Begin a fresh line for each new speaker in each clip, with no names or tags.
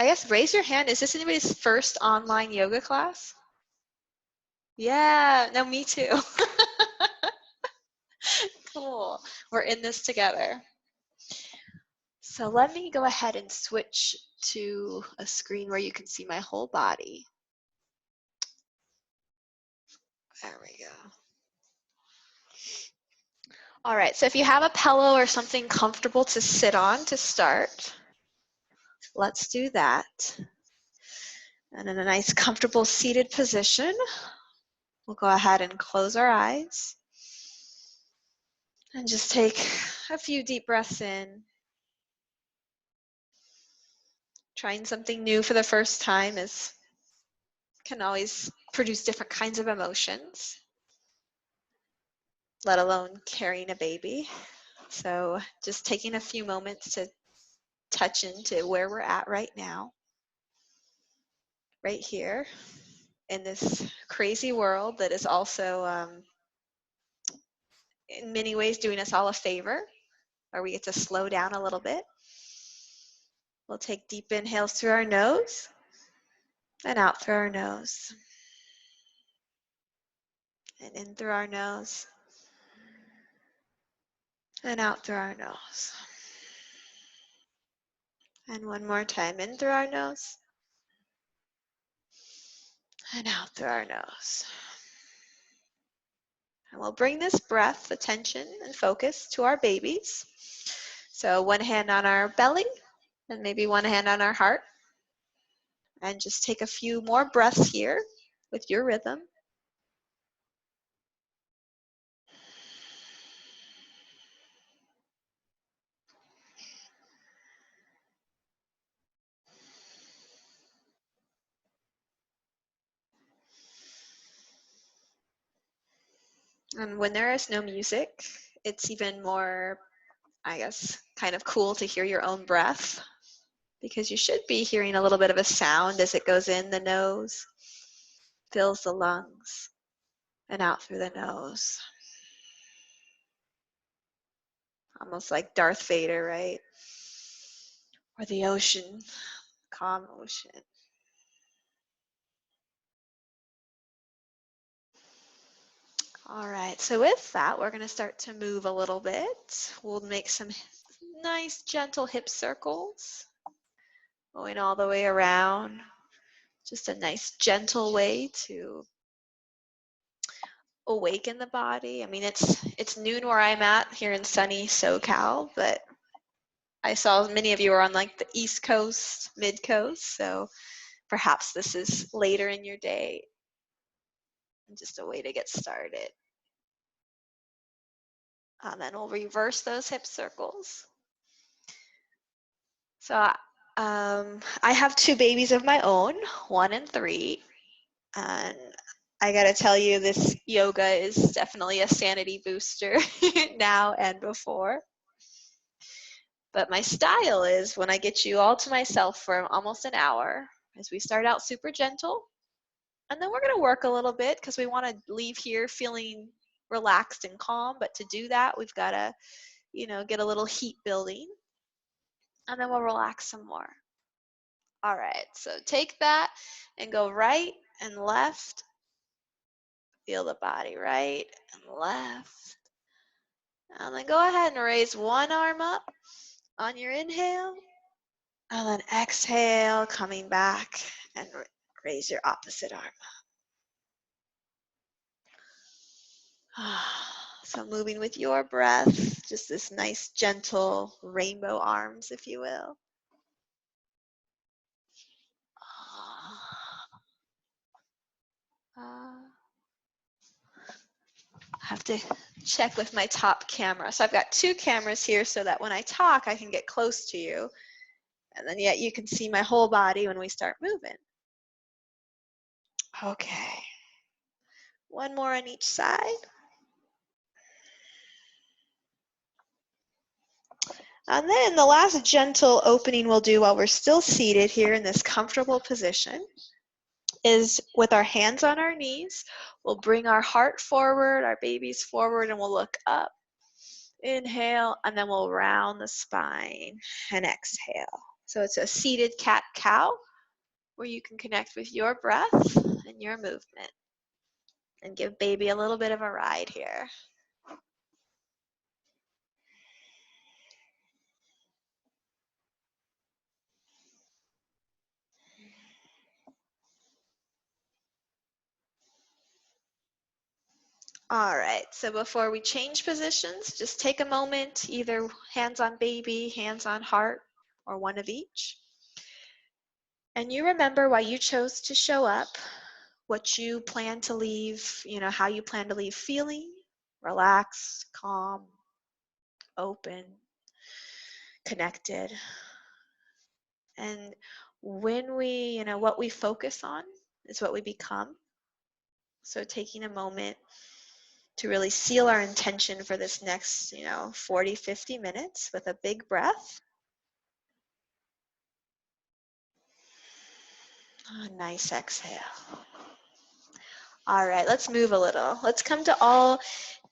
I guess raise your hand. Is this anybody's first online yoga class? Yeah, no, me too. Cool. We're in this together. So let me go ahead and switch to a screen where you can see my whole body. There we go. All right, so if you have a pillow or something comfortable to sit on to start, let's do that. And in a nice comfortable seated position, we'll go ahead and close our eyes and just take a few deep breaths in. Trying something new for the first time can always produce different kinds of emotions, let alone carrying a baby. So just taking a few moments to touch into where we're at right now, right here in this crazy world that is also in many ways doing us all a favor, where we get to slow down a little bit. We'll take deep inhales through our nose and out through our nose. And in through our nose and out through our nose. And one more time, in through our nose and out through our nose. And we'll bring this breath, attention, and focus to our babies. So one hand on our belly and maybe one hand on our heart. And just take a few more breaths here with your rhythm. And when there is no music, it's even more, I guess, kind of cool to hear your own breath, because you should be hearing a little bit of a sound as it goes in the nose, fills the lungs, and out through the nose. Almost like Darth Vader, right? Or the ocean, calm ocean. All right, so with that, we're going to start to move a little bit. We'll make some nice gentle hip circles, going all the way around. Just a nice gentle way to awaken the body. I mean, it's noon where I'm at here in sunny SoCal, but I saw many of you are on like the East Coast, Mid Coast, so perhaps this is later in your day. Just a way to get started. And then we'll reverse those hip circles. So I have two babies of my own, 1 and 3, and I gotta tell you, this yoga is definitely a sanity booster now and before. But my style is, when I get you all to myself for almost an hour, is we start out super gentle, and then we're gonna work a little bit because we want to leave here feeling relaxed and calm. But to do that, we've got to, get a little heat building, and then we'll relax some more. All right, so take that and go right and left. Feel the body right and left. And then go ahead and raise one arm up on your inhale. And then exhale, coming back, and raise your opposite arm up. So moving with your breath, just this nice, gentle rainbow arms, if you will. I have to check with my top camera. So I've got 2 cameras here so that when I talk, I can get close to you. And then yet you can see my whole body when we start moving. Okay. One more on each side. And then the last gentle opening we'll do while we're still seated here in this comfortable position is with our hands on our knees. We'll bring our heart forward, our babies forward, and we'll look up. Inhale, and then we'll round the spine and exhale. So it's a seated cat-cow where you can connect with your breath and your movement and give baby a little bit of a ride here. All right, so before we change positions, just take a moment, either hands on baby, hands on heart, or one of each. And you remember why you chose to show up, what you plan to leave, how you plan to leave feeling, relaxed, calm, open, connected. And when we, what we focus on is what we become. So taking a moment to really seal our intention for this next, 40, 50 minutes with a big breath. A nice exhale. All right, let's move a little. Let's come to all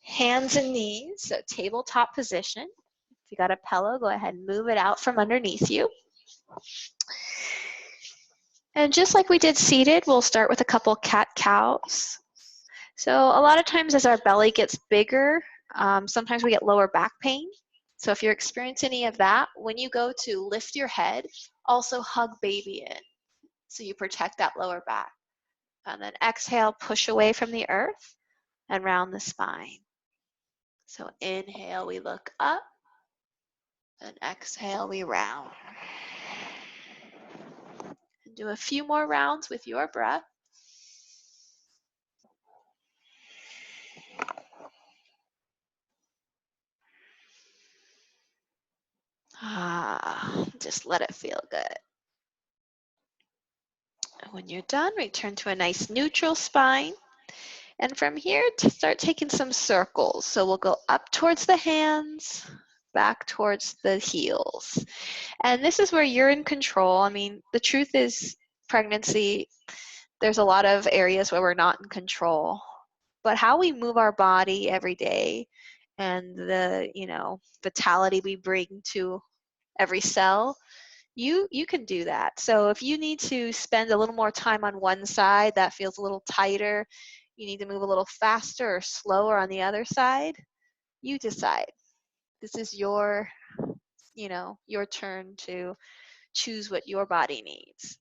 hands and knees, so tabletop position. If you got a pillow, go ahead and move it out from underneath you. And just like we did seated, we'll start with a couple cat-cows. So a lot of times as our belly gets bigger, sometimes we get lower back pain. So if you're experiencing any of that, when you go to lift your head, also hug baby in so you protect that lower back. And then exhale, push away from the earth and round the spine. So inhale, we look up, and exhale, we round. And do a few more rounds with your breath. Just let it feel good. And when you're done, return to a nice neutral spine. And from here, to start taking some circles. So we'll go up towards the hands, back towards the heels. And this is where you're in control. I mean, the truth is, pregnancy, there's a lot of areas where we're not in control. But how we move our body every day and the, vitality we bring to every cell, you can do that. So if you need to spend a little more time on one side that feels a little tighter, you need to move a little faster or slower on the other side, you decide. This is your turn to choose what your body needs.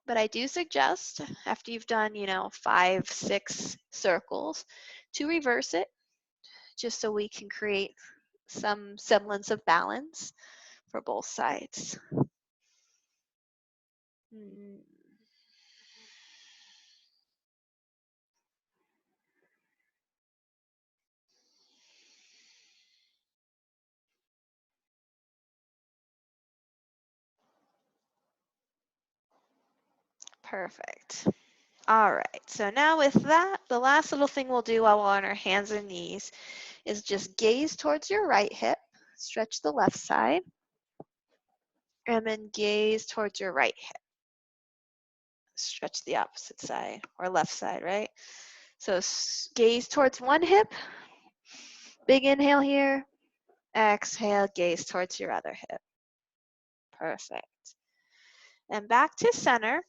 But I do suggest after you've done, 5, 6 circles to reverse it just so we can create some semblance of balance for both sides. Perfect. All right, so now with that, the last little thing we'll do while we're on our hands and knees is just gaze towards your right hip, stretch the left side, and then gaze towards your right hip. Stretch the opposite side, or left side, right? So gaze towards one hip, big inhale here, exhale, gaze towards your other hip. Perfect. And back to center.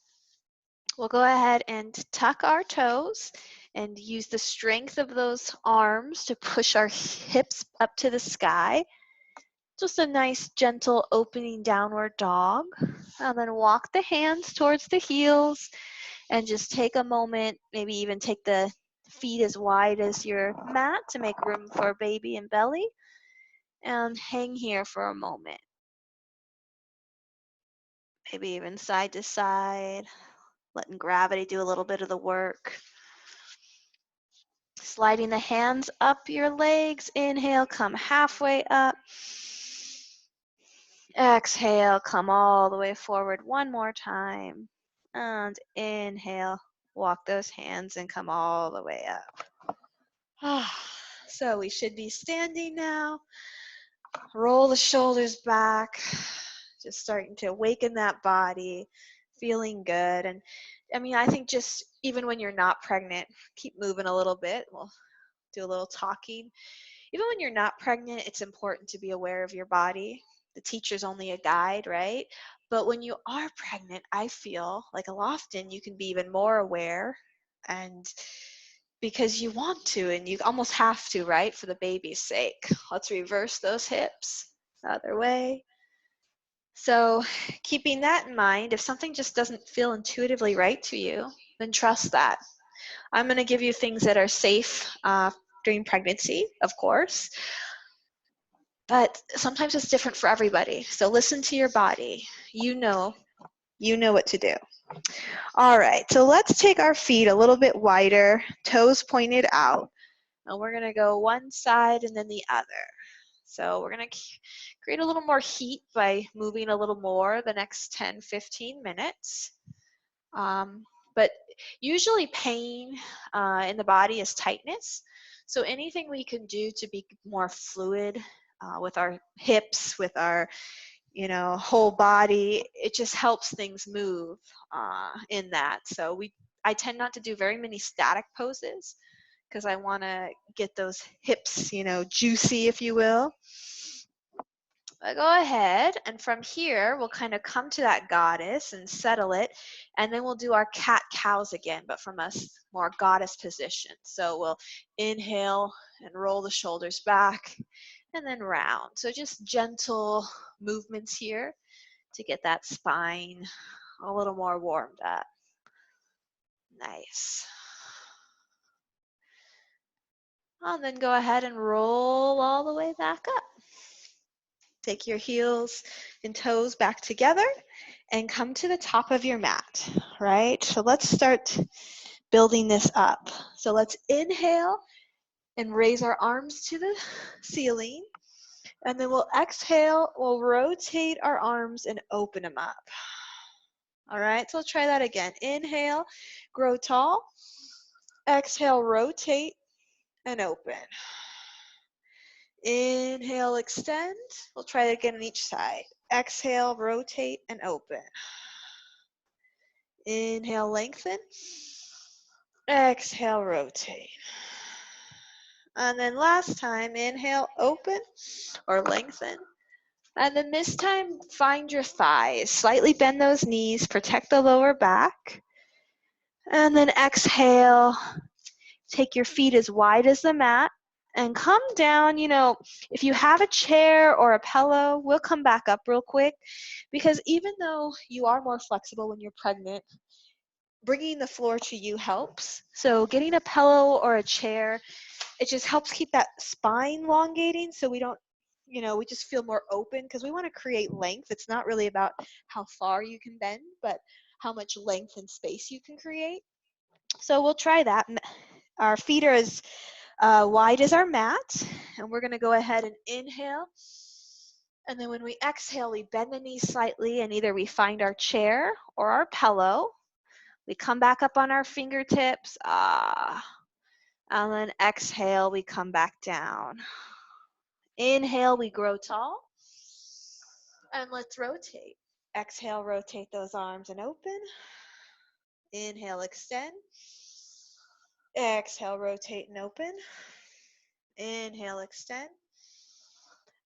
We'll go ahead and tuck our toes and use the strength of those arms to push our hips up to the sky. Just a nice gentle opening downward dog. And then walk the hands towards the heels and just take a moment, maybe even take the feet as wide as your mat to make room for baby and belly. And hang here for a moment. Maybe even side to side, letting gravity do a little bit of the work. Sliding the hands up your legs. Inhale, come halfway up. Exhale, come all the way forward one more time. And inhale, walk those hands and come all the way up. So we should be standing now. Roll the shoulders back. Just starting to awaken that body, feeling good. And I mean, I think just even when you're not pregnant, keep moving a little bit. We'll do a little talking. Even when you're not pregnant, it's important to be aware of your body. the teacher's only a guide, right? But when you are pregnant, I feel like often you can be even more aware, and because you want to and you almost have to, right? For the baby's sake. Let's reverse those hips. Other way. So keeping that in mind, if something just doesn't feel intuitively right to you, then trust that. I'm going to give you things that are safe during pregnancy, of course, but sometimes it's different for everybody. So listen to your body. You know what to do. All right, so let's take our feet a little bit wider, toes pointed out, and we're going to go one side and then the other. So we're going to create a little more heat by moving a little more the next 10, 15 minutes. But usually pain in the body is tightness. So anything we can do to be more fluid with our hips, with our whole body, it just helps things move in that. So I tend not to do very many static poses because I want to get those hips, juicy, if you will. Go ahead, and from here, we'll kind of come to that goddess and settle it, and then we'll do our cat-cows again, but from a more goddess position. So we'll inhale and roll the shoulders back, and then round. So just gentle movements here to get that spine a little more warmed up. Nice. And then go ahead and roll all the way back up. Take your heels and toes back together and come to the top of your mat, right? So let's start building this up. So let's inhale and raise our arms to the ceiling. And then we'll exhale, we'll rotate our arms and open them up. All right, so let's try that again. Inhale, grow tall. Exhale, rotate and open. Inhale, extend. We'll try it again on each side. Exhale, rotate and open. Inhale, lengthen. Exhale, rotate. And then last time, inhale, open or lengthen. And then this time, find your thighs. Slightly bend those knees, protect the lower back. And then exhale, take your feet as wide as the mat. And come down, if you have a chair or a pillow, we'll come back up real quick. Because even though you are more flexible when you're pregnant, bringing the floor to you helps. So getting a pillow or a chair, it just helps keep that spine elongating so we don't, we just feel more open because we want to create length. It's not really about how far you can bend, but how much length and space you can create. So we'll try that. Our feet are as wide as our mat, and we're going to go ahead and inhale. And then when we exhale, we bend the knees slightly, and either we find our chair or our pillow. We come back up on our fingertips. And then exhale, we come back down. Inhale, we grow tall. And let's rotate. Exhale, rotate those arms and open. Inhale, extend. Exhale, rotate and open. Inhale, extend.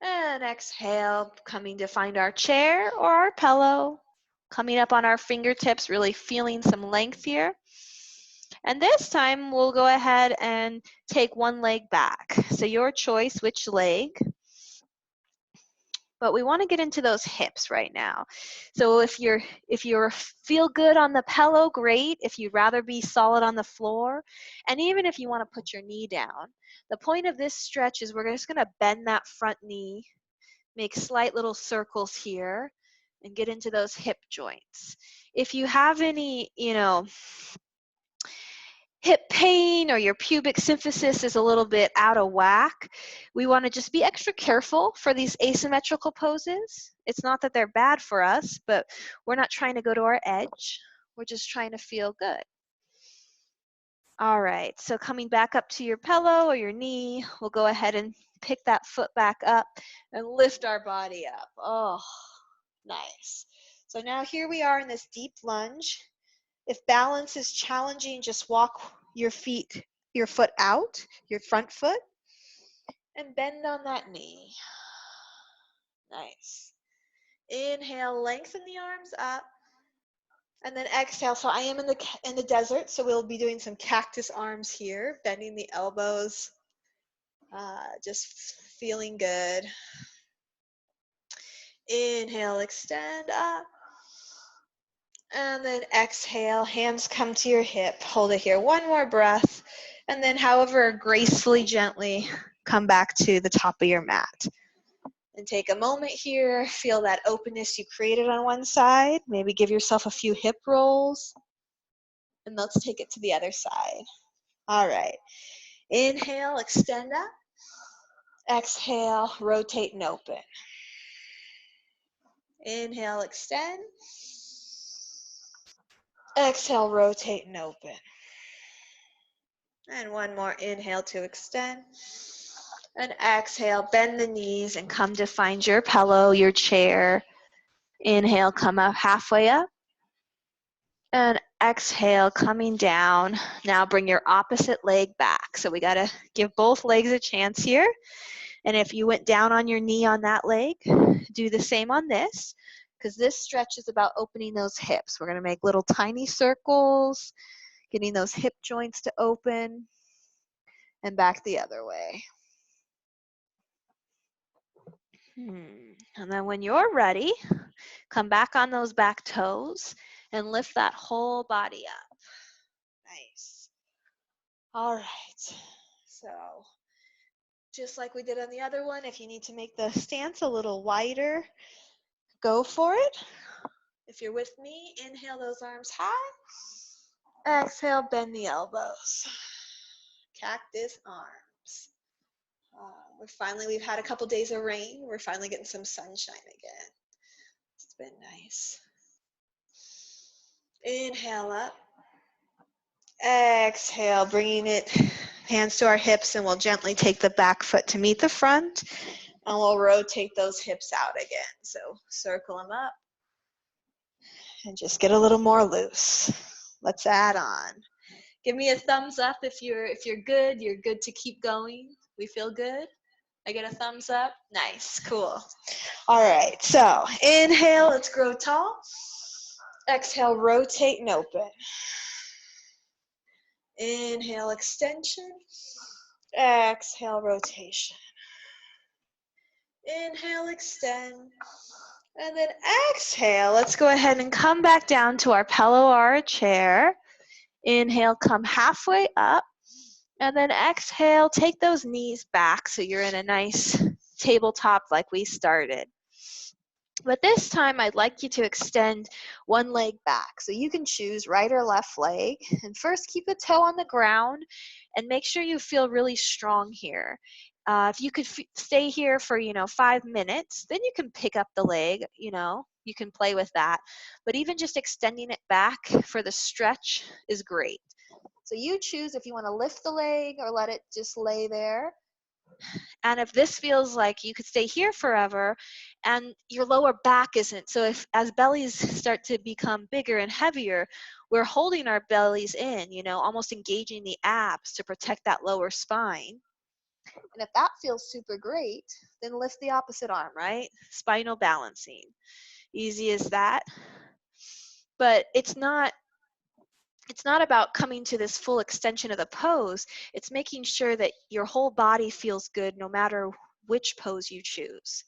And exhale, coming to find our chair or our pillow. Coming up on our fingertips, really feeling some length here. And this time, we'll go ahead and take one leg back. So your choice, which leg. But we want to get into those hips right now. So if you feel good on the pillow, great. If you'd rather be solid on the floor, and even if you want to put your knee down, the point of this stretch is we're just going to bend that front knee, make slight little circles here, and get into those hip joints. If you have any, hip pain or your pubic symphysis is a little bit out of whack, we want to just be extra careful for these asymmetrical poses. It's not that they're bad for us, but we're not trying to go to our edge. We're just trying to feel good. All right, so coming back up to your pillow or your knee, we'll go ahead and pick that foot back up and lift our body up. Oh, nice. So now here we are in this deep lunge. If balance is challenging, just walk your foot out, your front foot, and bend on that knee. Nice. Inhale, lengthen the arms up. And then exhale. So I am in the desert, so we'll be doing some cactus arms here, bending the elbows, just feeling good. Inhale, extend up. And then exhale, hands come to your hip. Hold it here. One more breath. And then however gracefully, gently come back to the top of your mat. And take a moment here. Feel that openness you created on one side. Maybe give yourself a few hip rolls. And let's take it to the other side. All right. Inhale, extend up. Exhale, rotate and open. Inhale, extend. Exhale, rotate and open. And one more inhale to extend. And exhale, bend the knees and come to find your pillow, your chair. Inhale, come up halfway up. And exhale, coming down. Now bring your opposite leg back. So we got to give both legs a chance here. And if you went down on your knee on that leg, do the same on this, because this stretch is about opening those hips. We're going to make little tiny circles, getting those hip joints to open, and back the other way. And then when you're ready, come back on those back toes and lift that whole body up. Nice. All right. So just like we did on the other one, if you need to make the stance a little wider, go for it. If you're with me, inhale those arms high. Exhale, bend the elbows. Cactus arms. We've had a couple days of rain. We're finally getting some sunshine again. It's been nice. Inhale up. Exhale, bringing it, hands to our hips, and we'll gently take the back foot to meet the front, and we'll rotate those hips out again. So circle them up, and just get a little more loose. Let's add on. Give me a thumbs up if you're good. You're good to keep going. We feel good? I get a thumbs up? Nice, cool. All right, so inhale, let's grow tall. Exhale, rotate and open. Inhale, extension. Exhale, rotation. Inhale, extend. And then exhale, let's go ahead and come back down to our pillow or our chair. Inhale, come halfway up. And then exhale, take those knees back so you're in a nice tabletop like we started. But this time I'd like you to extend one leg back. So you can choose right or left leg. And first keep a toe on the ground and make sure you feel really strong here. If you could stay here for, 5 minutes, then you can pick up the leg, you can play with that. But even just extending it back for the stretch is great. So you choose if you want to lift the leg or let it just lay there. And if this feels like you could stay here forever and your lower back isn't, so as bellies start to become bigger and heavier, we're holding our bellies in, almost engaging the abs to protect that lower spine. And if that feels super great, then lift the opposite arm, right? Spinal balancing. Easy as that. But it's not about coming to this full extension of the pose. It's making sure that your whole body feels good no matter which pose you choose.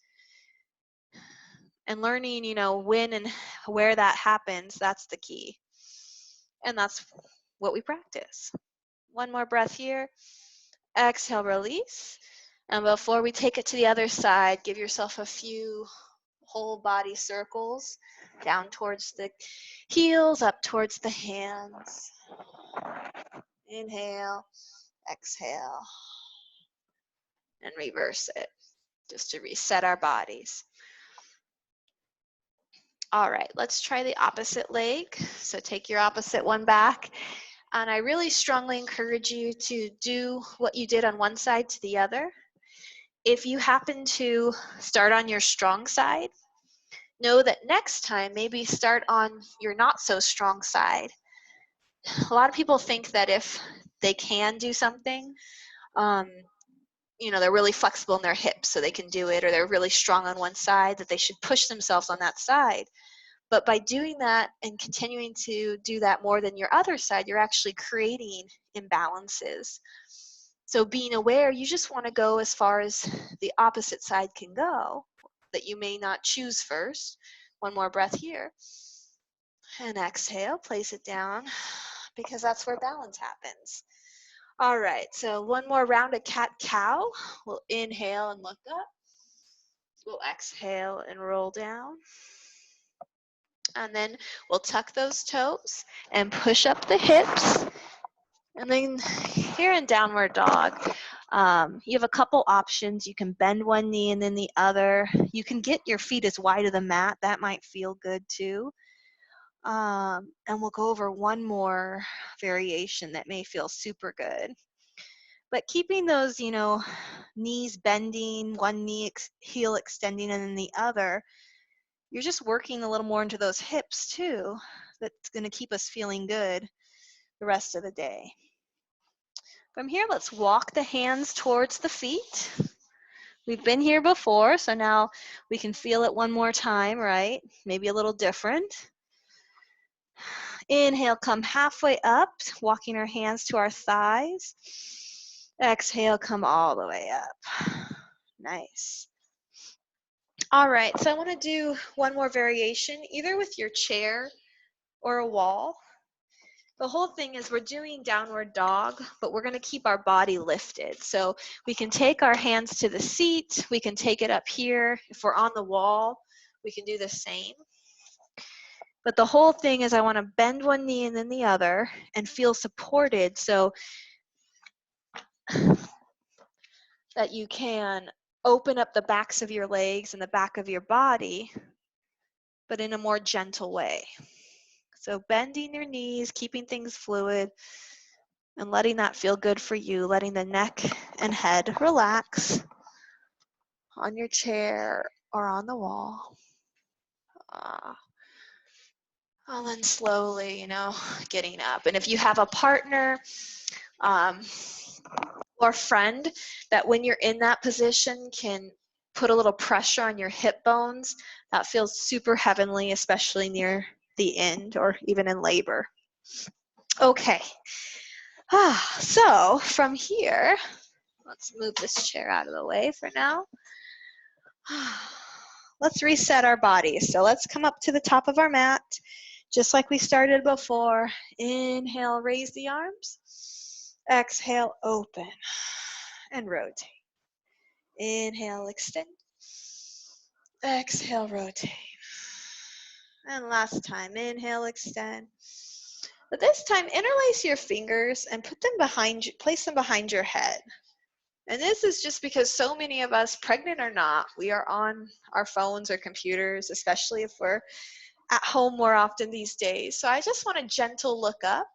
And learning, when and where that happens, that's the key. And that's what we practice. One more breath here. Exhale, release. And before we take it to the other side, give yourself a few whole body circles down towards the heels, up towards the hands. Inhale, exhale, and reverse it, just to reset our bodies. All right, let's try the opposite leg. So take your opposite one back. And I really strongly encourage you to do what you did on one side to the other. If you happen to start on your strong side, know that next time maybe start on your not so strong side. A lot of people think that if they can do something, they're really flexible in their hips so they can do it, or they're really strong on one side, that they should push themselves on that side. But by doing that and continuing to do that more than your other side, you're actually creating imbalances. So being aware, you just want to go as far as the opposite side can go, that you may not choose first. One more breath here. And exhale, place it down, because that's where balance happens. All right, so one more round of cat-cow. We'll inhale and look up. We'll exhale and roll down. And then we'll tuck those toes and push up the hips. And then here in downward dog, you have a couple options. You can bend one knee and then the other. You can get your feet as wide of the mat. That might feel good too. And we'll go over one more variation that may feel super good. But keeping those, knees bending, one knee heel extending and then the other, you're just working a little more into those hips too. That's going to keep us feeling good the rest of the day. From here, let's walk the hands towards the feet. We've been here before, so now we can feel it one more time, right? Maybe a little different. Inhale, come halfway up, walking our hands to our thighs. Exhale, come all the way up. Nice. All right, so I want to do one more variation, either with your chair or a wall. The whole thing is we're doing downward dog, but we're going to keep our body lifted. So we can take our hands to the seat. We can take it up here. If we're on the wall, we can do the same. But the whole thing is I want to bend one knee and then the other and feel supported so that you can open up the backs of your legs and the back of your body, but in a more gentle way. So bending your knees, keeping things fluid, and letting that feel good for you, letting the neck and head relax on your chair or on the wall. And then slowly, getting up. And if you have a partner or friend that when you're in that position can put a little pressure on your hip bones, that feels super heavenly, especially near the end or even in labor. Okay. So from here, let's move this chair out of the way for now. Let's reset our bodies. So let's come up to the top of our mat, just like we started before. Inhale, raise the arms. Exhale, open and rotate. Inhale, extend. Exhale, rotate. And last time, inhale, extend. But this time, interlace your fingers and put them behind you, place them behind your head. And this is just because so many of us, pregnant or not, we are on our phones or computers, especially if we're at home more often these days. So I just want a gentle look up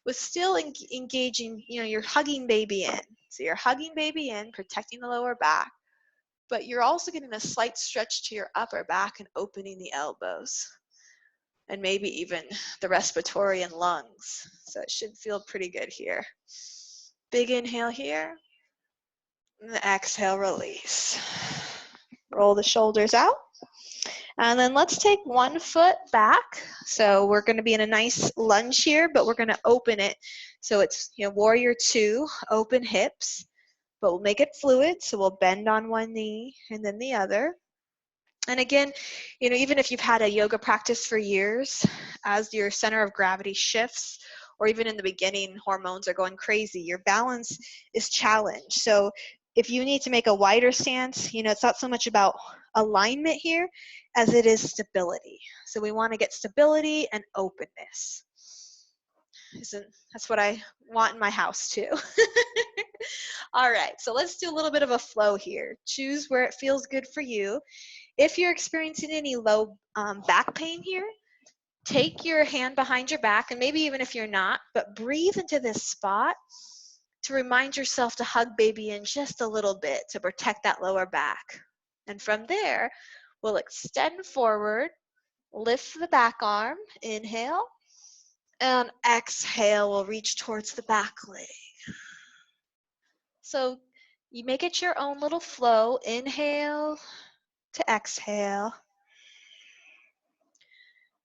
with still engaging, you're hugging baby in. So you're hugging baby in, protecting the lower back, but you're also getting a slight stretch to your upper back and opening the elbows and maybe even the respiratory and lungs. So it should feel pretty good here. Big inhale here. And the exhale, release. Roll the shoulders out. And then let's take one foot back. So we're going to be in a nice lunge here, but we're going to open it. So it's, warrior two, open hips, but we'll make it fluid. So we'll bend on one knee and then the other. And again, even if you've had a yoga practice for years, as your center of gravity shifts, or even in the beginning, hormones are going crazy, your balance is challenged. So if you need to make a wider stance, it's not so much about alignment here as it is stability. So we want to get stability and openness. That's what I want in my house too. All right, so let's do a little bit of a flow here. Choose where it feels good for you. If you're experiencing any low back pain here, take your hand behind your back, and maybe even if you're not, but breathe into this spot to remind yourself to hug baby in just a little bit to protect that lower back. And from there, we'll extend forward, lift the back arm, inhale, and exhale, we'll reach towards the back leg. So, You make it your own little flow. Inhale to exhale.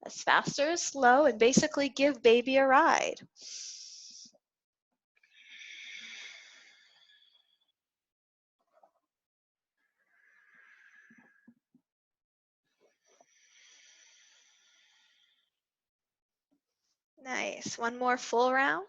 As fast or as slow, and basically give baby a ride. Nice. One more full round.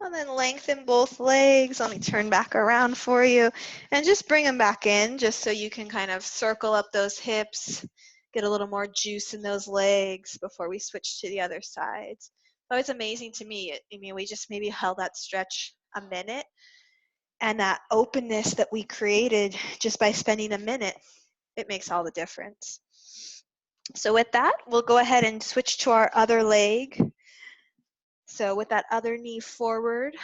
And then lengthen both legs. Let me turn back around for you. And just bring them back in just so you can kind of circle up those hips, get a little more juice in those legs before we switch to the other sides. So it's amazing to me. I mean, we just maybe held that stretch a minute, and that openness that we created just by spending a minute, it makes all the difference. So with that, we'll go ahead and switch to our other leg. So with that other knee forward,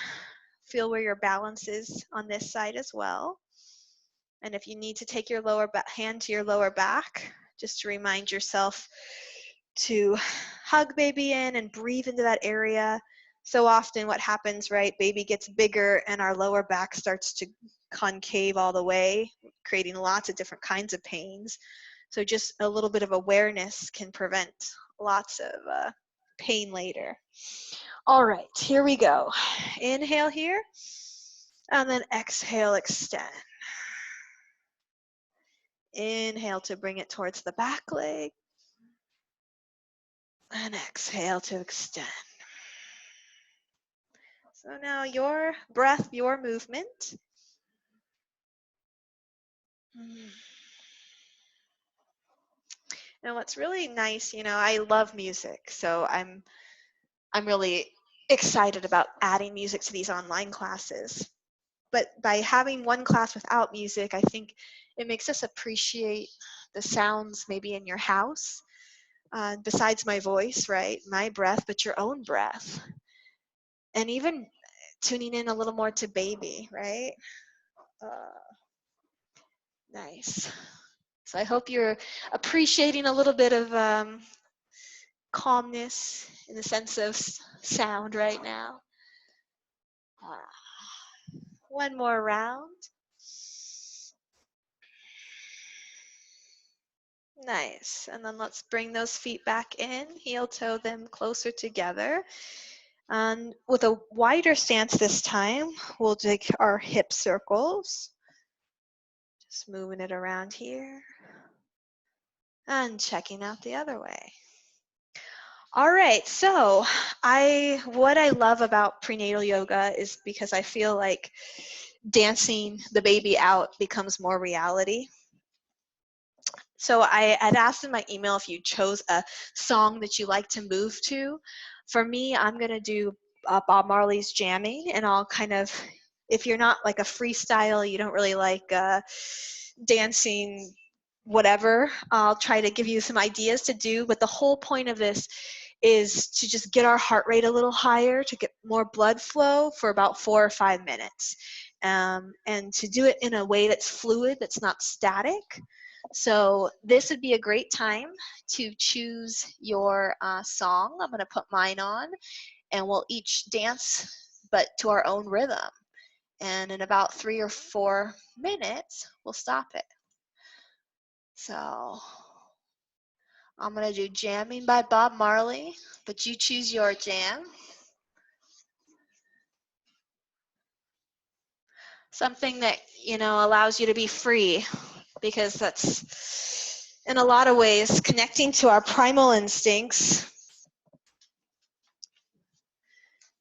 feel where your balance is on this side as well. And if you need to take your hand to your lower back, just to remind yourself to hug baby in and breathe into that area. So often what happens, right, baby gets bigger and our lower back starts to concave all the way, creating lots of different kinds of pains. So just a little bit of awareness can prevent lots of pain later. All right, here we go. Inhale here, and then exhale, extend. Inhale to bring it towards the back leg, and exhale to extend. So now your breath, your movement. And what's really nice, I love music, so I'm really excited about adding music to these online classes. But by having one class without music, I think it makes us appreciate the sounds maybe in your house, besides my voice, right? My breath, but your own breath. And even tuning in a little more to baby, right? Nice. So I hope you're appreciating a little bit of calmness in the sense of sound right now. One more round. Nice. And then let's bring those feet back in, heel toe them closer together. And with a wider stance this time, we'll take our hip circles. Just moving it around here. And checking out the other way. All right, so what I love about prenatal yoga is because I feel like dancing the baby out becomes more reality. So I had asked in my email if you chose a song that you like to move to. For me, I'm going to do Bob Marley's Jamming, and I'll kind of, if you're not like a freestyle, you don't really like dancing, whatever, I'll try to give you some ideas to do. But the whole point of this is to just get our heart rate a little higher, to get more blood flow for about 4 or 5 minutes. And to do it in a way that's fluid, that's not static. So this would be a great time to choose your song. I'm going to put mine on, and we'll each dance, but to our own rhythm. And in about 3 or 4 minutes, we'll stop it. So I'm going to do Jamming by Bob Marley, but you choose your jam. Something that, allows you to be free, because that's, in a lot of ways, connecting to our primal instincts.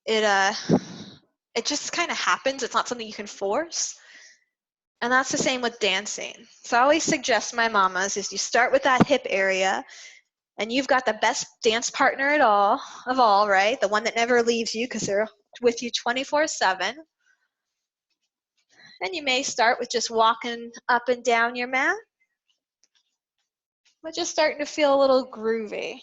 It just kind of happens. It's not something you can force. And that's the same with dancing. So I always suggest my mamas is you start with that hip area, and you've got the best dance partner of all, right? The one that never leaves you because they're with you 24/7. And you may start with just walking up and down your mat, but just starting to feel a little groovy.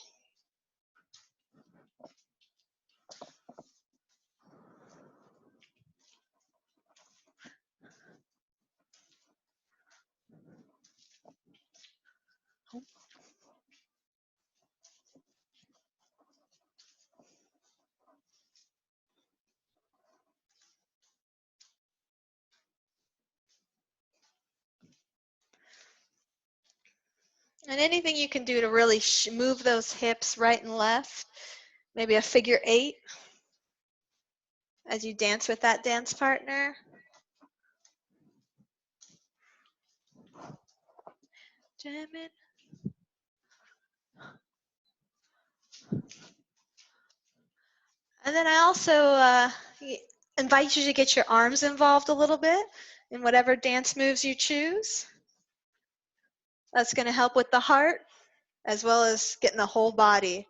And anything you can do to really move those hips right and left. Maybe a figure 8 as you dance with that dance partner. Jam it. And then I also invite you to get your arms involved a little bit in whatever dance moves you choose. That's going to help with the heart as well as getting the whole body.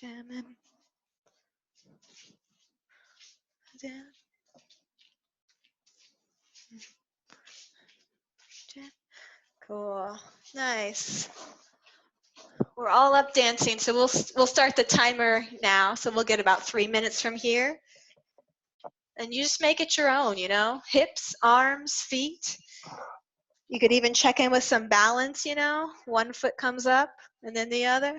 Jamming. Jam. Jam. Cool. Nice. We're all up dancing, so we'll start the timer now. So we'll get about 3 minutes from here. And you just make it your own, you know? Hips, arms, feet. You could even check in with some balance, you know? One foot comes up and then the other.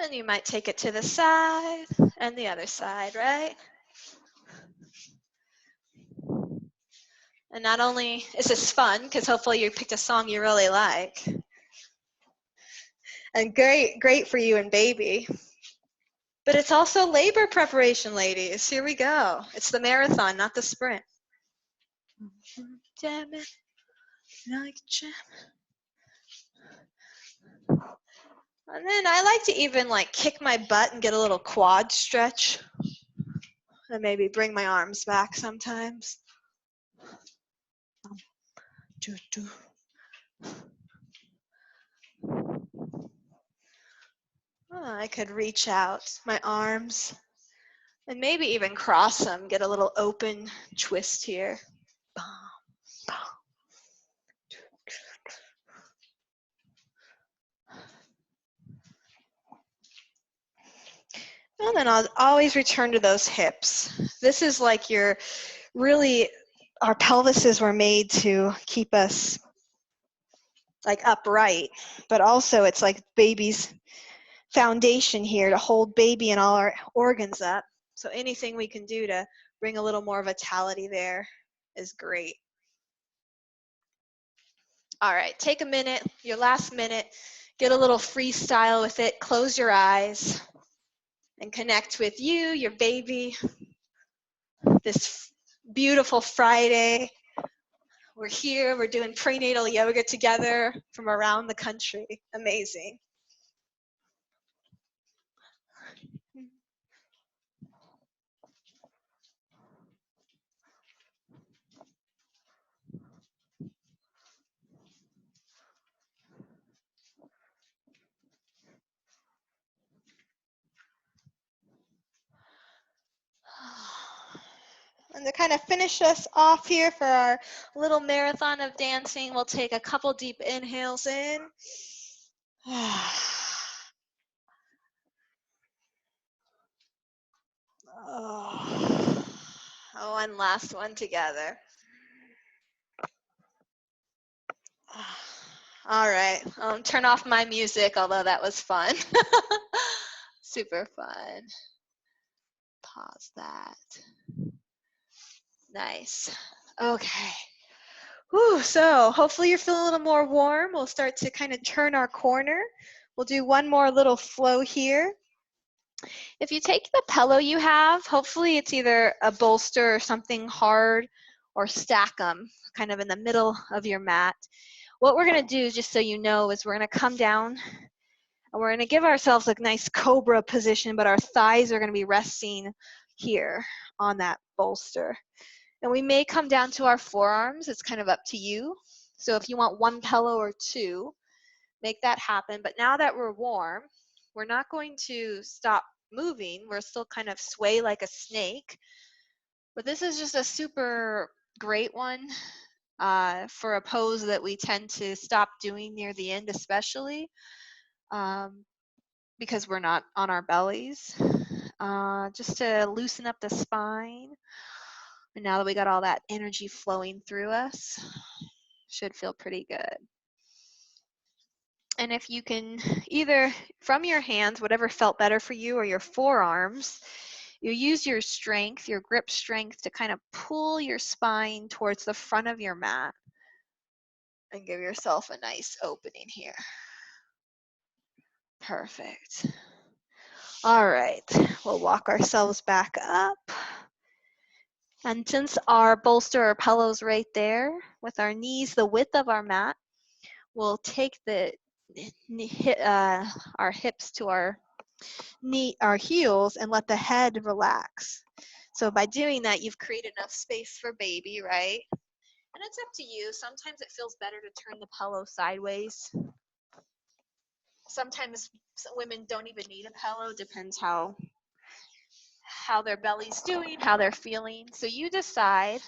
And you might take it to the side and the other side, right? And not only is this fun, because hopefully you picked a song you really like. And great for you and baby. But it's also labor preparation, ladies. Here we go. It's the marathon, not the sprint. Jam it like jam. And then I like to even like kick my butt and get a little quad stretch. And maybe bring my arms back sometimes. Oh, I could reach out my arms and maybe even cross them, get a little open twist here. And then I'll always return to those hips. This is like our pelvises were made to keep us like upright, but also it's like baby's foundation here to hold baby and all our organs up. So anything we can do to bring a little more vitality there is great. All right, take a minute, your last minute, get a little freestyle with it, close your eyes, and connect with you, your baby, this beautiful Friday. We're here, we're doing prenatal yoga together from around the country. Amazing. And to kind of finish us off here for our little marathon of dancing, we'll take a couple deep inhales in. Oh, one last one together. All right, turn off my music, although that was fun. Super fun. Pause that. Nice. Okay. Whew, so hopefully you're feeling a little more warm. We'll start to kind of turn our corner. We'll do one more little flow here. If you take the pillow you have, hopefully it's either a bolster or something hard, or stack them kind of in the middle of your mat. What we're going to do, just so you know, is we're going to come down and we're going to give ourselves a nice cobra position, but our thighs are going to be resting here on that bolster. And we may come down to our forearms. It's kind of up to you. So if you want one pillow or two, make that happen. But now that we're warm, we're not going to stop moving. We're still kind of sway like a snake. But this is just a super great one for a pose that we tend to stop doing near the end, especially because we're not on our bellies. Just to loosen up the spine. And now that we got all that energy flowing through us, should feel pretty good. And if you can, either from your hands, whatever felt better for you, or your forearms, you use your strength, your grip strength, to kind of pull your spine towards the front of your mat and give yourself a nice opening here. Perfect. All right, we'll walk ourselves back up. And since our bolster or pillow's right there, with our knees the width of our mat, we'll take our hips to our heels and let the head relax. So by doing that, you've created enough space for baby, right? And it's up to you. Sometimes it feels better to turn the pillow sideways. Sometimes women don't even need a pillow. Depends how their belly's doing, how they're feeling. So you decide.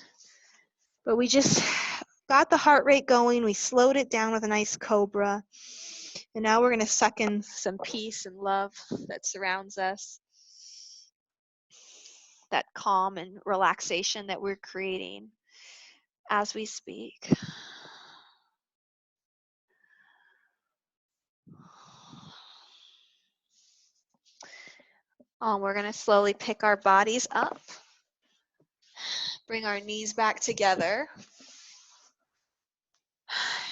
But we just got the heart rate going. We slowed it down with a nice cobra. And now we're going to suck in some peace and love that surrounds us. That calm and relaxation that we're creating as we speak. We're going to slowly pick our bodies up. Bring our knees back together.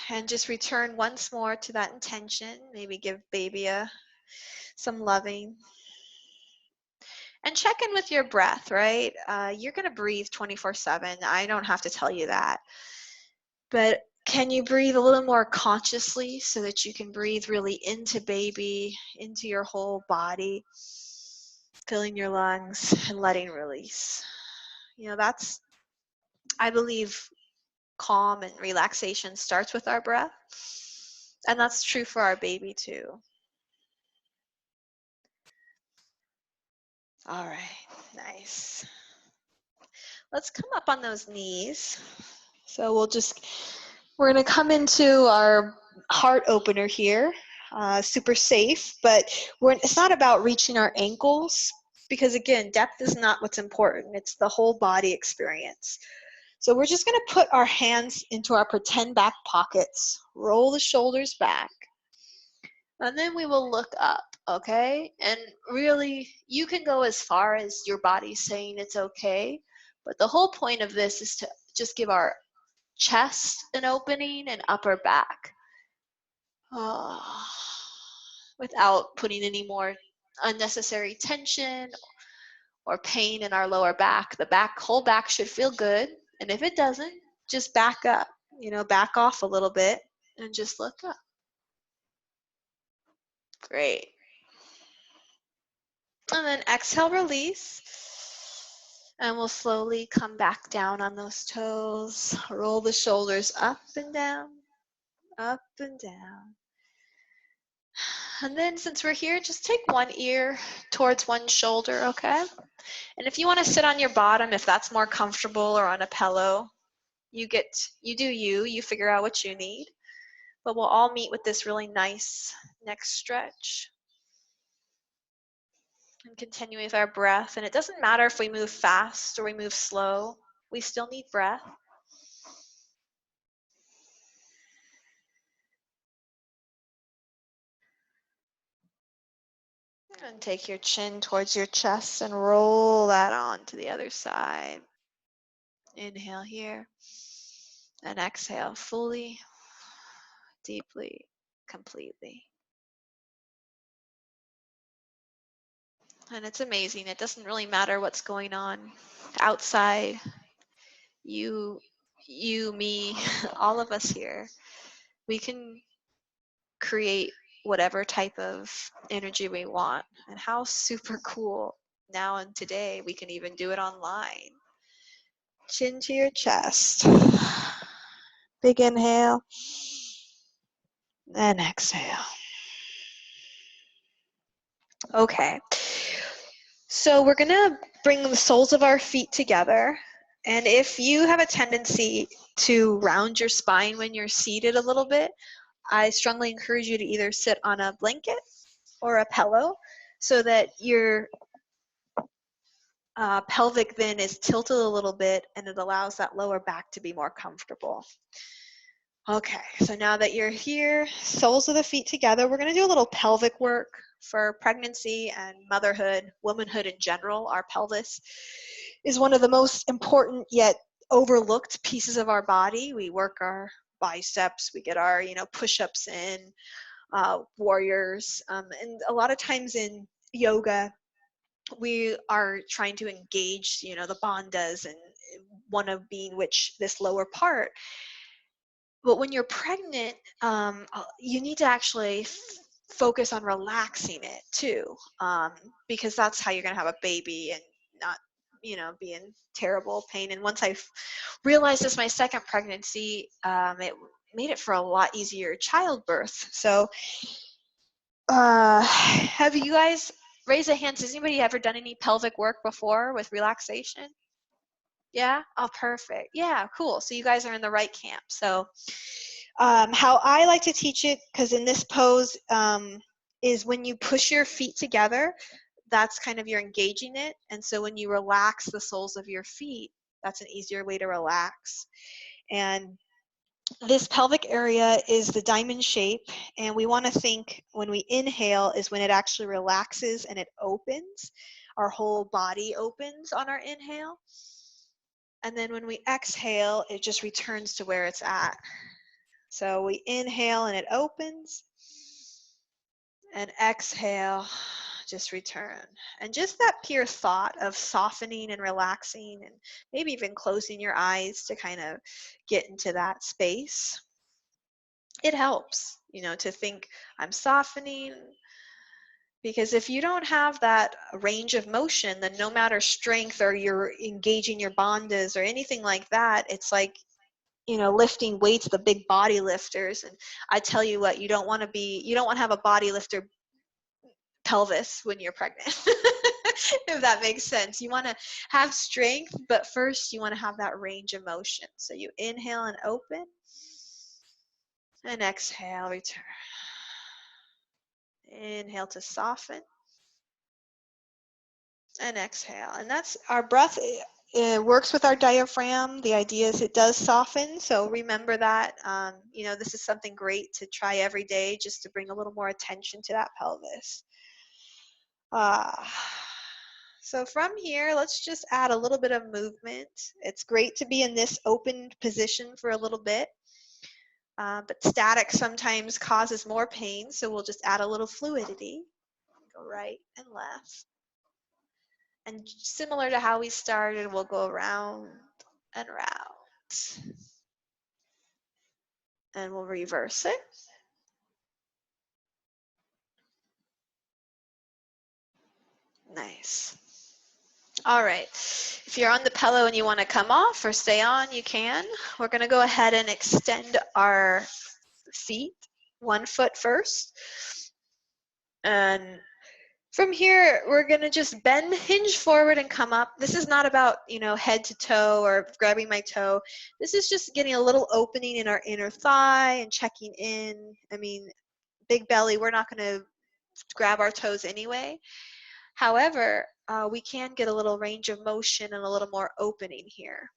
And just return once more to that intention. Maybe give baby some loving. And check in with your breath, right? You're going to breathe 24/7. I don't have to tell you that. But can you breathe a little more consciously so that you can breathe really into baby, into your whole body, filling your lungs and letting release? You know, that's, I believe, calm and relaxation starts with our breath. And that's true for our baby too. All right, nice. Let's come up on those knees. So we're going to come into our heart opener here. Super safe, but it's not about reaching our ankles, because again, depth is not what's important. It's the whole body experience. So we're just going to put our hands into our pretend back pockets, roll the shoulders back, and then we will look up, okay? And really, you can go as far as your body's saying it's okay, but the whole point of this is to just give our chest an opening and upper back. Without putting any more unnecessary tension or pain in our lower back. The whole back should feel good. And if it doesn't, just back up, back off a little bit and just look up. Great. And then exhale, release. And we'll slowly come back down on those toes. Roll the shoulders up and down, up and down. And then since we're here, just take one ear towards one shoulder, okay? And if you want to sit on your bottom, if that's more comfortable, or on a pillow, you do you figure out what you need. But we'll all meet with this really nice neck stretch. And continue with our breath. And it doesn't matter if we move fast or we move slow. We still need breath. And take your chin towards your chest and roll that on to the other side. Inhale here. And exhale fully, deeply, completely. And it's amazing. It doesn't really matter what's going on outside. You, me, all of us here. We can create whatever type of energy we want. And how super cool. Now and today, we can even do it online. Chin to your chest. Big inhale. And exhale. Okay. So we're going to bring the soles of our feet together. And if you have a tendency to round your spine when you're seated a little bit, I strongly encourage you to either sit on a blanket or a pillow so that your pelvic then is tilted a little bit, and it allows that lower back to be more comfortable. Okay, so now that you're here, soles of the feet together, we're going to do a little pelvic work for pregnancy and motherhood, womanhood in general. Our pelvis is one of the most important yet overlooked pieces of our body. We work our biceps, we get our, push-ups in, warriors, and a lot of times in yoga, we are trying to engage, the bandhas and one of being which this lower part. But when you're pregnant, you need to actually focus on relaxing it too, because that's how you're going to have a baby and not, be in terrible pain. And once I realized this my second pregnancy, it made it for a lot easier childbirth. So have you guys raised a hand? Has anybody ever done any pelvic work before with relaxation? Yeah? Oh, perfect. Yeah, cool. So you guys are in the right camp. So how I like to teach it, because in this pose, is when you push your feet together, that's kind of you're engaging it. And so when you relax the soles of your feet, that's an easier way to relax. And this pelvic area is the diamond shape, and we want to think when we inhale is when it actually relaxes and it opens. Our whole body opens on our inhale. And then when we exhale, it just returns to where it's at. So we inhale and it opens, and exhale, just return. And just that pure thought of softening and relaxing and maybe even closing your eyes to kind of get into that space, it helps, to think I'm softening. Because if you don't have that range of motion, then no matter strength or you're engaging your bandhas or anything like that, it's like, lifting weights, the big body lifters. And I tell you what, you don't want to have a body lifter pelvis when you're pregnant. If that makes sense. You want to have strength, but first you want to have that range of motion. So you inhale and open, and exhale, return. Inhale to soften, and exhale. And that's our breath. It works with our diaphragm. The idea is it does soften. So remember that. This is something great to try every day, just to bring a little more attention to that pelvis. So from here, let's just add a little bit of movement. It's great to be in this open position for a little bit. But static sometimes causes more pain, so we'll just add a little fluidity. Go right and left. And similar to how we started, we'll go round and round. And we'll reverse it. Nice. All right. If you're on the pillow and you want to come off or stay on, you can. We're going to go ahead and extend our feet, 1 foot first. And from here, we're going to just bend, hinge forward and come up. This is not about, head to toe or grabbing my toe. This is just getting a little opening in our inner thigh and checking in. I mean, big belly, we're not going to grab our toes anyway. However, we can get a little range of motion and a little more opening here.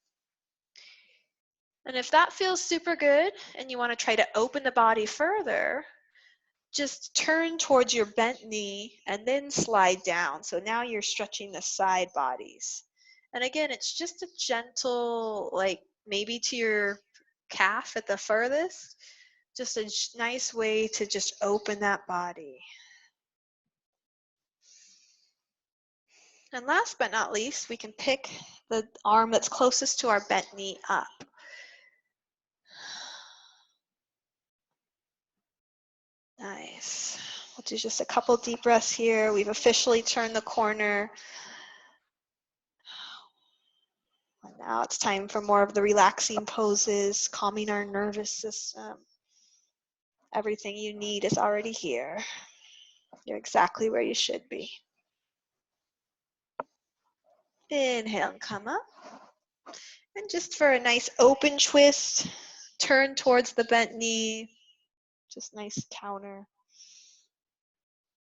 And if that feels super good and you want to try to open the body further, just turn towards your bent knee and then slide down. So now you're stretching the side bodies. And again, it's just a gentle, like maybe to your calf at the furthest, just a nice way to just open that body. And last but not least, we can pick the arm that's closest to our bent knee up. Nice. We'll do just a couple deep breaths here. We've officially turned the corner. And now it's time for more of the relaxing poses, calming our nervous system. Everything you need is already here. You're exactly where you should be. Inhale and come up. And just for a nice open twist, turn towards the bent knee. Just nice counter.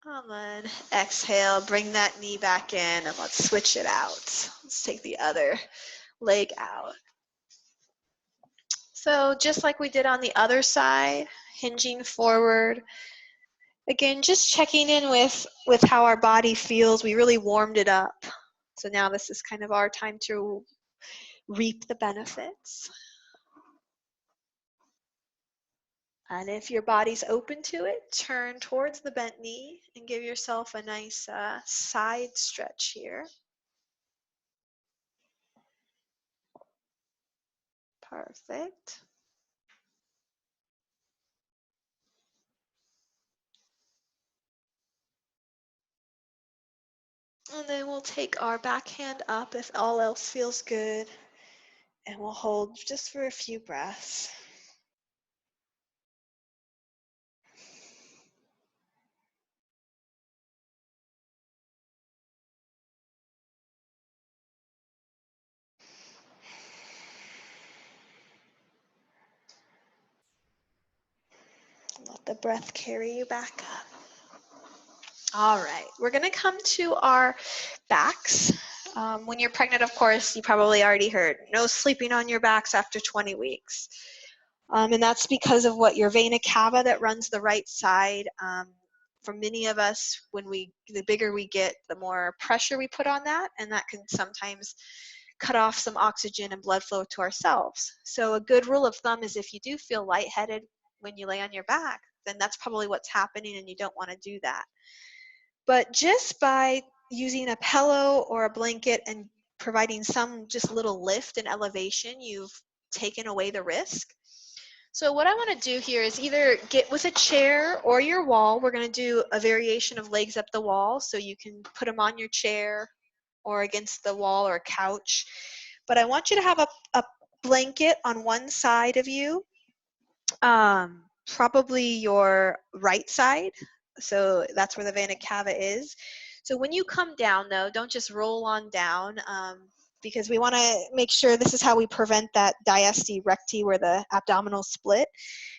And then exhale, bring that knee back in, and let's switch it out. Let's take the other leg out. So just like we did on the other side, hinging forward. Again, just checking in with how our body feels. We really warmed it up. So now this is kind of our time to reap the benefits. And if your body's open to it, turn towards the bent knee and give yourself a nice side stretch here. Perfect. And then we'll take our back hand up if all else feels good. And we'll hold just for a few breaths. Let the breath carry you back up. All right, we're going to come to our backs. When you're pregnant, of course, you probably already heard, no sleeping on your backs after 20 weeks. And that's because of what your vena cava that runs the right side. For many of us, the bigger we get, the more pressure we put on that, and that can sometimes cut off some oxygen and blood flow to our cells. So a good rule of thumb is if you do feel lightheaded when you lay on your back, then that's probably what's happening and you don't want to do that. But just by using a pillow or a blanket and providing some just little lift and elevation, you've taken away the risk. So what I want to do here is either get with a chair or your wall. We're going to do a variation of legs up the wall, so you can put them on your chair or against the wall or a couch. But I want you to have a blanket on one side of you, probably your right side. So that's where the vena cava is. So when you come down, though, don't just roll on down, because we want to make sure this is how we prevent that diaste recti, where the abdominal split,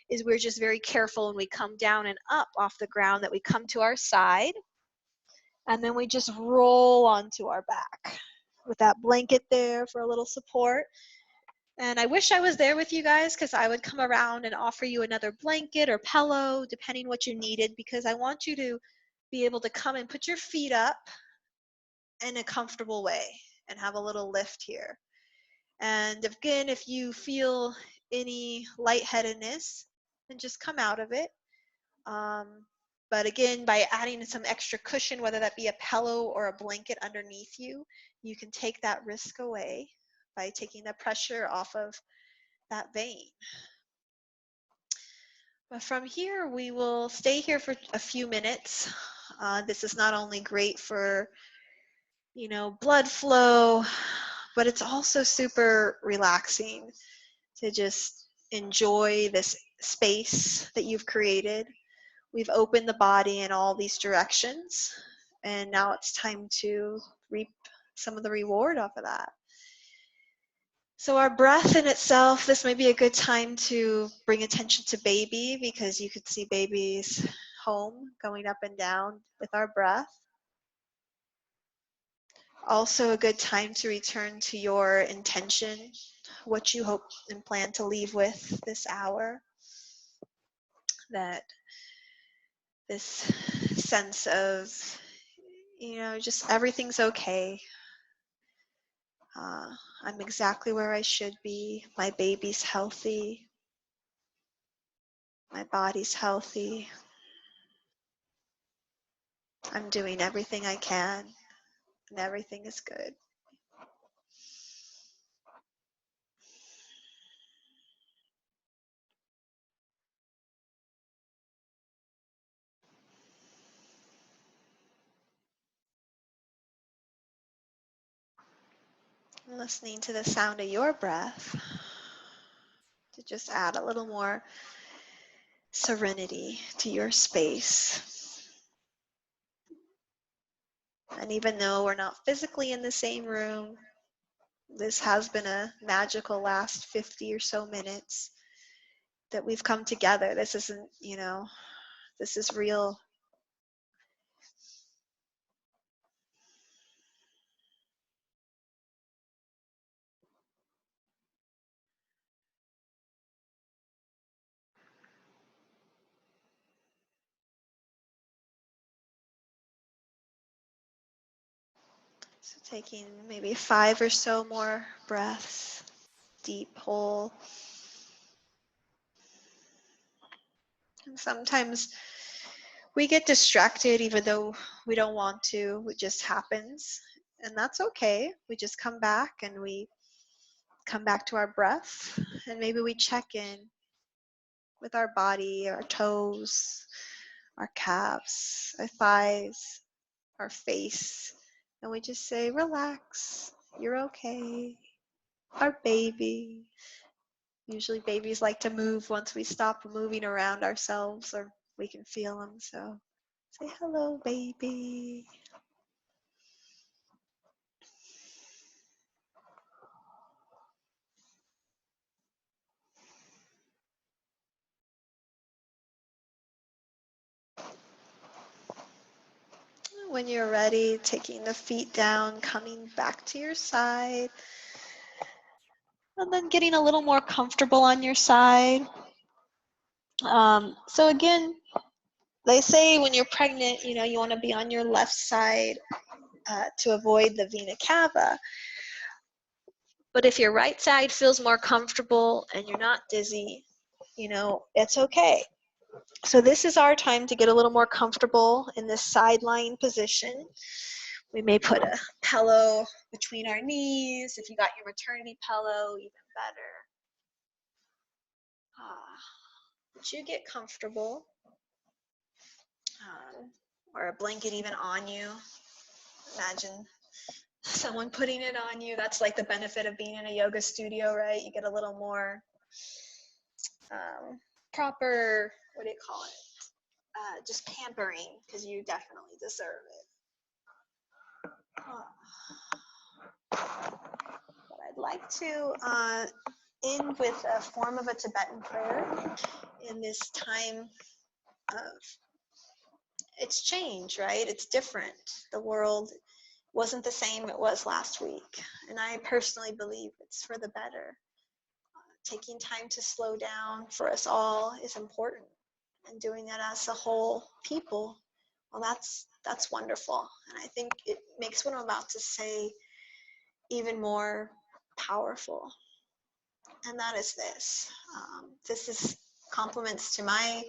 is we're just very careful when we come down and up off the ground that we come to our side, and then we just roll onto our back with that blanket there for a little support. And I wish I was there with you guys, because I would come around and offer you another blanket or pillow, depending what you needed, because I want you to be able to come and put your feet up in a comfortable way and have a little lift here. And again, if you feel any lightheadedness, then just come out of it. But again, by adding some extra cushion, whether that be a pillow or a blanket underneath you, you can take that risk away by taking the pressure off of that vein. But from here, we will stay here for a few minutes. This is not only great for, blood flow, but it's also super relaxing to just enjoy this space that you've created. We've opened the body in all these directions, and now it's time to reap some of the reward off of that. So our breath in itself, this may be a good time to bring attention to baby, because you could see baby's home going up and down with our breath. Also a good time to return to your intention, what you hope and plan to leave with this hour. That this sense of, just everything's okay. I'm exactly where I should be. My baby's healthy. My body's healthy. I'm doing everything I can, and everything is good. Listening to the sound of your breath to just add a little more serenity to your space. And even though we're not physically in the same room, this has been a magical last 50 or so minutes that we've come together. This isn't, this is real. So taking maybe 5 or so more breaths, deep, whole. And sometimes we get distracted even though we don't want to. It just happens. And that's okay. We just come back and we come back to our breath. And maybe we check in with our body, our toes, our calves, our thighs, our face. And we just say, relax, you're okay. Our baby. Usually babies like to move once we stop moving around ourselves or we can feel them. So say hello, baby. When you're ready, taking the feet down, coming back to your side, and then getting a little more comfortable on your side. So again, they say when you're pregnant, you want to be on your left side to avoid the vena cava. But if your right side feels more comfortable and you're not dizzy, it's okay. So this is our time to get a little more comfortable in this side lying position. We may put a pillow between our knees. If you got your maternity pillow, even better. But you get comfortable. Or a blanket even on you. Imagine someone putting it on you. That's like the benefit of being in a yoga studio, right? You get a little more proper, what do you call it? Just pampering, because you definitely deserve it. But I'd like to end with a form of a Tibetan prayer in this time of, it's change, right? It's different. The world wasn't the same it was last week. And I personally believe it's for the better. Taking time to slow down for us all is important. And doing that as a whole people, well, that's wonderful. And I think it makes what I'm about to say even more powerful. And that is this. This is compliments to my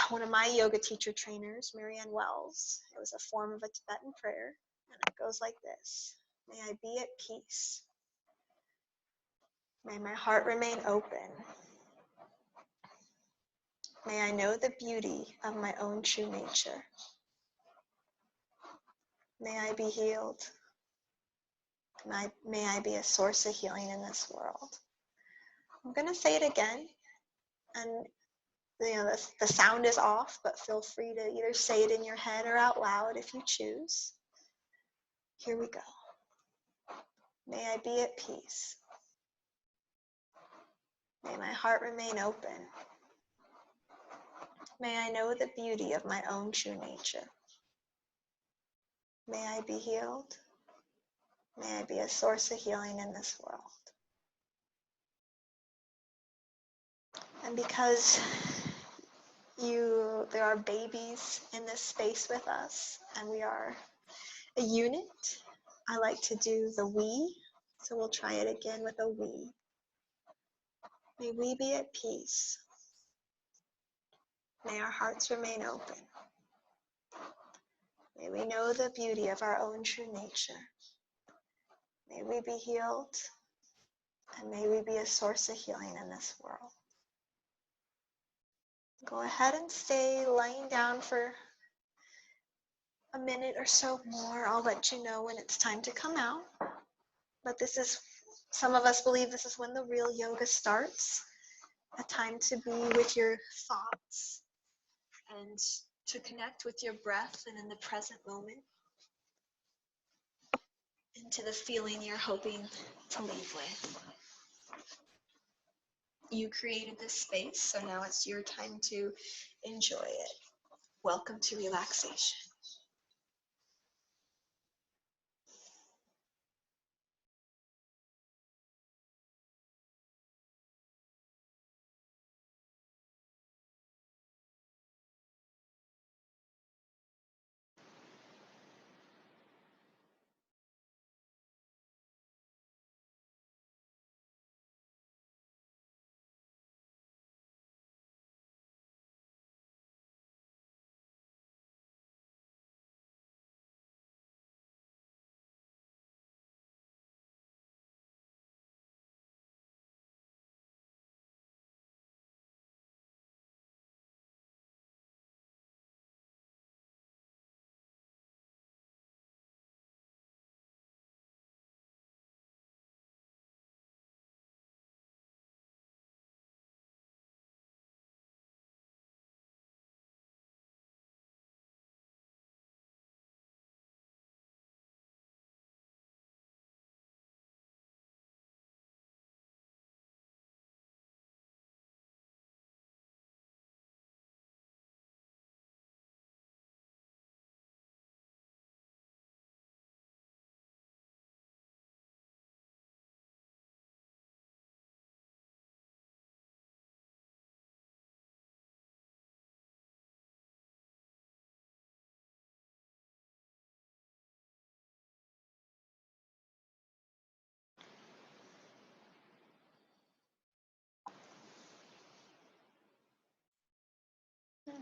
one of my yoga teacher trainers, Marianne Wells. It was a form of a Tibetan prayer, and it goes like this. May I be at peace. May my heart remain open. May I know the beauty of my own true nature. May I be healed. May I be a source of healing in this world. I'm going to say it again, and the sound is off, but feel free to either say it in your head or out loud if you choose. Here we go. May I be at peace. May my heart remain open. May I know the beauty of my own true nature. May I be healed. May I be a source of healing in this world. And because there are babies in this space with us, and we are a unit, I like to do the we. So we'll try it again with a we. May we be at peace. May our hearts remain open. May we know the beauty of our own true nature. May we be healed, and may we be a source of healing in this world. Go ahead and stay lying down for a minute or so more. I'll let you know when it's time to come out. But some of us believe this is when the real yoga starts. A time to be with your thoughts and to connect with your breath and in the present moment, into the feeling you're hoping to leave with. You created this space, so now it's your time to enjoy it. Welcome to relaxation.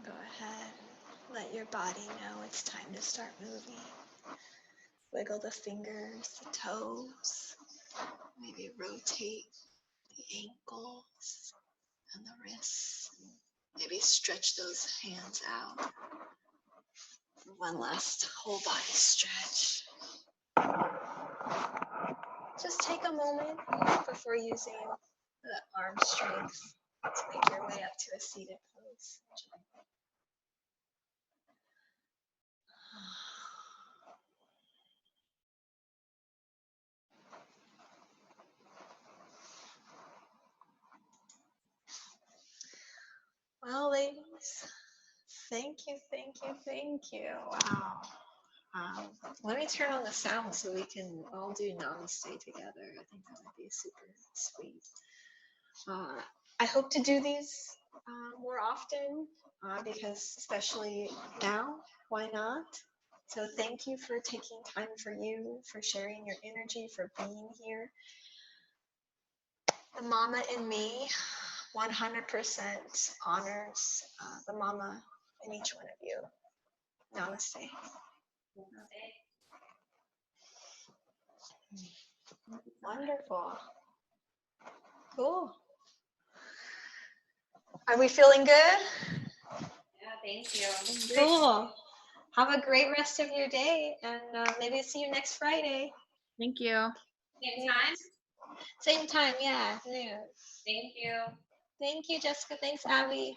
Go ahead. Let your body know it's time to start moving. Wiggle the fingers, the toes. Maybe rotate the ankles and the wrists. Maybe stretch those hands out. One last whole body stretch. Just take a moment before using the arm strength to make your way up to a seated pose. Well, ladies, thank you, thank you, thank you. Wow. Let me turn on the sound so we can all do namaste together. I think that would be super sweet. I hope to do these more often because especially now, why not? So thank you for taking time for you, for sharing your energy, for being here. The mama in me 100% honors the mama in each one of you. Namaste. Wonderful. Cool. Are we feeling good?
Yeah, thank you.
Cool. Have a great rest of your day, and maybe see you next Friday.
Thank you. Same time?
Same time, yeah. Noon.
Thank you.
Thank you, Jessica. Thanks, Abby.